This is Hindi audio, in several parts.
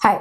हाय।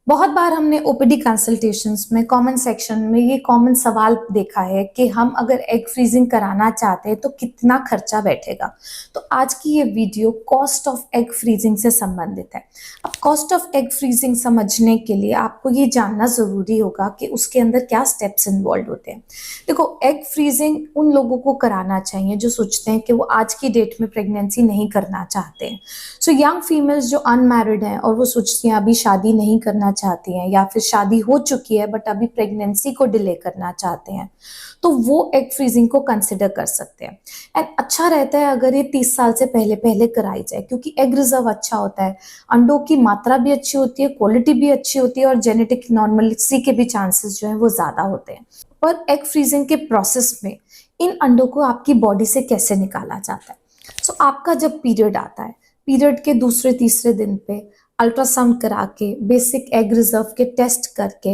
बहुत बार हमने ओपीडी कंसल्टेशंस में कॉमन सेक्शन में ये कॉमन सवाल देखा है कि हम अगर एग फ्रीजिंग कराना चाहते हैं तो कितना खर्चा बैठेगा। तो आज की ये video cost of egg freezing से संबंधित है। अब कॉस्ट ऑफ एग फ्रीजिंग समझने के लिए आपको ये जानना जरूरी होगा कि उसके अंदर क्या स्टेप्स इन्वॉल्व होते हैं। देखो, एग फ्रीजिंग उन लोगों को कराना चाहिए जो सोचते हैं कि वो आज की डेट में प्रेगनेंसी नहीं करना चाहते हैं। सो यंग फीमेल्स जो अनमैरिड हैं और वो सोचती हैं अभी शादी नहीं करना चाहती हैं, या फिर शादी हो चुकी है बट अभी प्रेगनेंसी को डिले करना चाहते हैं, तो वो एग फ्रीजिंग को कंसिडर कर सकते हैं। एंड अच्छा रहता है अगर ये 30 साल से पहले पहले कराई जाए, क्योंकि एग रिजर्व अच्छा होता है, अंडों की मात्रा भी अच्छी होती है, क्वालिटी भी अच्छी होती है और जेनेटिक नॉर्मलिसी के भी चांसेस जो है वो ज्यादा होते हैं। और एग फ्रीजिंग के प्रोसेस में इन अंडों को आपकी बॉडी से कैसे निकाला जाता है। सो आपका जब पीरियड आता है, पीरियड के दूसरे तीसरे दिन पे अल्ट्रासाउंड करा के, बेसिक एग रिजर्व के टेस्ट करके,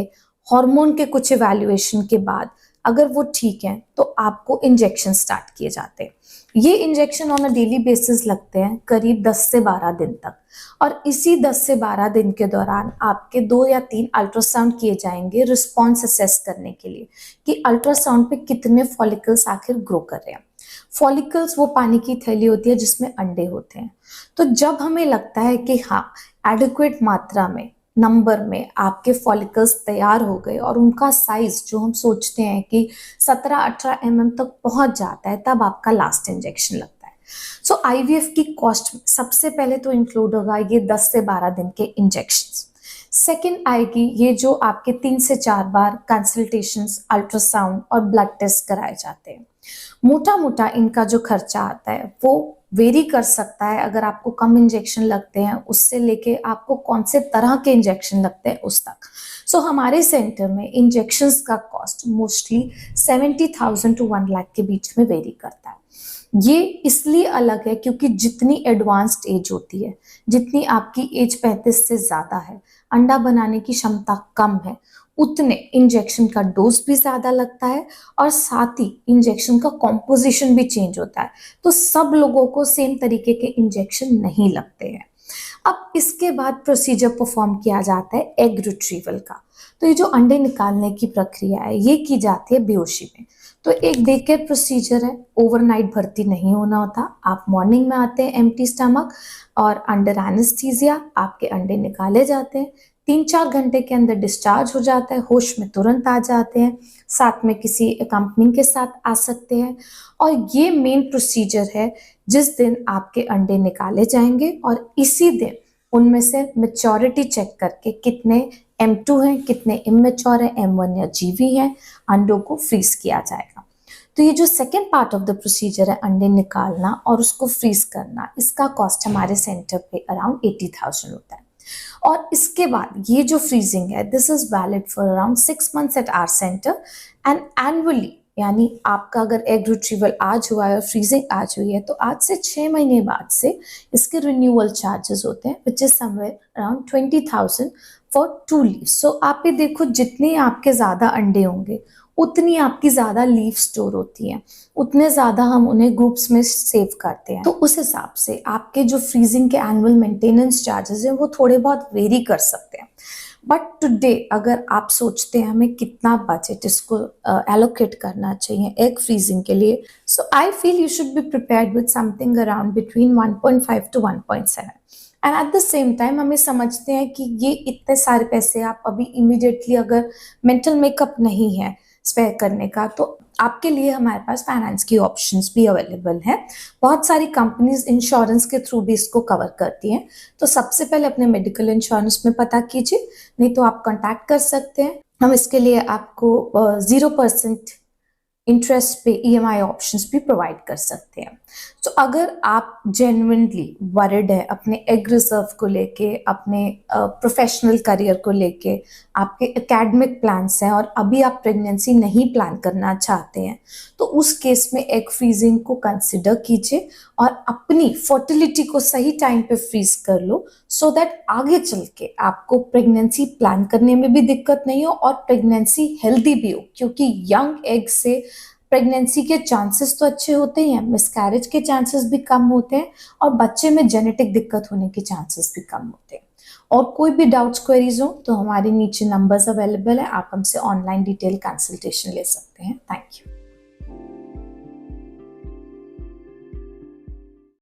हार्मोन के कुछ इवैल्यूएशन के बाद अगर वो ठीक है तो आपको इंजेक्शन स्टार्ट किए जाते हैं। ये injection on a daily basis लगते हैं करीब 10 से 12 दिन तक, और इसी 10 से 12 दिन के दौरान आपके 2 या 3 अल्ट्रासाउंड किए जाएंगे रिस्पॉन्स असेस करने के लिए कि अल्ट्रासाउंड पे कितने फॉलिकल्स आखिर ग्रो कर रहे हैं। फॉलिकल्स वो पानी की थैली होती है जिसमें अंडे होते हैं। तो जब हमें लगता है कि हाँ, एडिक्वेट मात्रा में, नंबर में आपके फॉलिकल्स तैयार हो गए और उनका साइज जो हम सोचते हैं कि 17-18 तक पहुंच जाता है, तब आपका लास्ट इंजेक्शन लगता है। सो आईवीएफ की कॉस्ट सबसे पहले तो इंक्लूड होगा ये 10 से 12 दिन के इंजेक्शन। सेकेंड आएगी ये जो आपके 3 से 4 बार कंसल्टेशंस, अल्ट्रासाउंड और ब्लड टेस्ट कराए जाते हैं। मोटा मोटा इनका जो खर्चा आता है वो वेरी कर सकता है, अगर आपको कम इंजेक्शन लगते हैं उससे लेके आपको कौन से तरह के इंजेक्शन लगते हैं उस तक। सो हमारे सेंटर में इंजेक्शंस का कॉस्ट मोस्टली 70,000 to 1 लाख के बीच में वेरी करता है। ये इसलिए अलग है क्योंकि जितनी एडवांस्ड एज होती है, जितनी आपकी एज 35 से ज्यादा है, अंडा बनाने की क्षमता कम है, उतने इंजेक्शन का डोज भी ज्यादा लगता है और साथ ही इंजेक्शन का कॉम्पोजिशन भी चेंज होता है। तो सब लोगों को सेम तरीके के इंजेक्शन नहीं लगते हैं। अब इसके बाद प्रोसीजर परफॉर्म किया जाता है एग रिट्रीवल का। तो ये जो अंडे निकालने की प्रक्रिया है ये की जाती है बेहोशी में। तो एक डे केयर प्रोसीजर है, ओवरनाइट भर्ती नहीं होना होता। आप मॉर्निंग में आते हैं एम्प्टी स्टमक और अंडर एनेस्थीसिया आपके अंडे निकाले जाते हैं। 3-4 घंटे के अंदर डिस्चार्ज हो जाता है, होश में तुरंत आ जाते हैं, साथ में किसी कंपनी के साथ आ सकते हैं। और ये मेन प्रोसीजर है जिस दिन आपके अंडे निकाले जाएंगे और इसी दिन उनमें से मेच्योरिटी चेक करके कितने M2 हैं, कितने इमेच्योर हैं, M1 या GV हैं, अंडों को फ्रीज किया जाएगा। तो ये जो second part of the procedure है, अंडे निकालना और उसको फ्रीज करना, इसका कॉस्ट हमारे सेंटर पे अराउंड 80,000 होता है। और इसके बाद ये जो फ्रीजिंग है, this is valid for around 6 months at our centre and annually, यानी आपका अगर एग रिट्रीवल आज हुआ है और फ्रीजिंग आज हुई है तो आज से 6 महीने बाद से इसके रिन्यूअल चार्जेस होते हैं, which is somewhere around 20,000 for 2 leaves. So आप ये देखो, जितने आपके ज्यादा अंडे होंगे उतनी आपकी ज्यादा लीव स्टोर होती हैं, उतने ज्यादा हम उन्हें ग्रुप्स में सेव करते हैं। तो उस हिसाब से आपके जो फ्रीजिंग के एनुअल मेंटेनेंस चार्जेस हैं वो थोड़े बहुत वेरी कर सकते हैं। बट टुडे अगर आप सोचते हैं हमें कितना बजट इसको एलोकेट करना चाहिए एग फ्रीजिंग के लिए, so I feel you should be prepared with something around between 1.5 to 1.7। And at the same time हमें समझते हैं कि ये इतने सारे पैसे आप अभी इमीडिएटली, अगर मेंटल मेकअप नहीं है स्पेयर करने का, तो आपके लिए हमारे पास फाइनेंस की ऑप्शंस भी अवेलेबल हैं। बहुत सारी कंपनीज इंश्योरेंस के थ्रू भी इसको कवर करती हैं। तो सबसे पहले अपने मेडिकल इंश्योरेंस में पता कीजिए, नहीं तो आप कांटेक्ट कर सकते हैं। हम इसके लिए आपको 0% इंटरेस्ट पे EMI ऑप्शंस भी प्रोवाइड कर सकते हैं। तो अगर आप जेन्युइनली वरिड है अपने एग रिजर्व को लेके, अपने प्रोफेशनल करियर को लेके, आपके एकेडमिक प्लान्स हैं और अभी आप प्रेगनेंसी नहीं प्लान करना चाहते हैं, तो उस केस में एग फ्रीजिंग को कंसिडर कीजिए और अपनी फर्टिलिटी को सही टाइम पे फ्रीज कर लो, सो दैट आगे चल के आपको प्रेगनेंसी प्लान करने में भी दिक्कत नहीं हो और प्रेगनेंसी हेल्दी भी हो। क्योंकि यंग एग से प्रेगनेंसी के चांसेस तो अच्छे होते ही हैं, मिसकैरेज के चांसेस भी कम होते हैं और बच्चे में जेनेटिक दिक्कत होने के चांसेस भी कम होते हैं। और कोई भी डाउट्स क्वेरीज हो तो हमारे नीचे नंबर्स अवेलेबल है, आप हमसे ऑनलाइन डिटेल कंसल्टेशन ले सकते हैं। Thank you.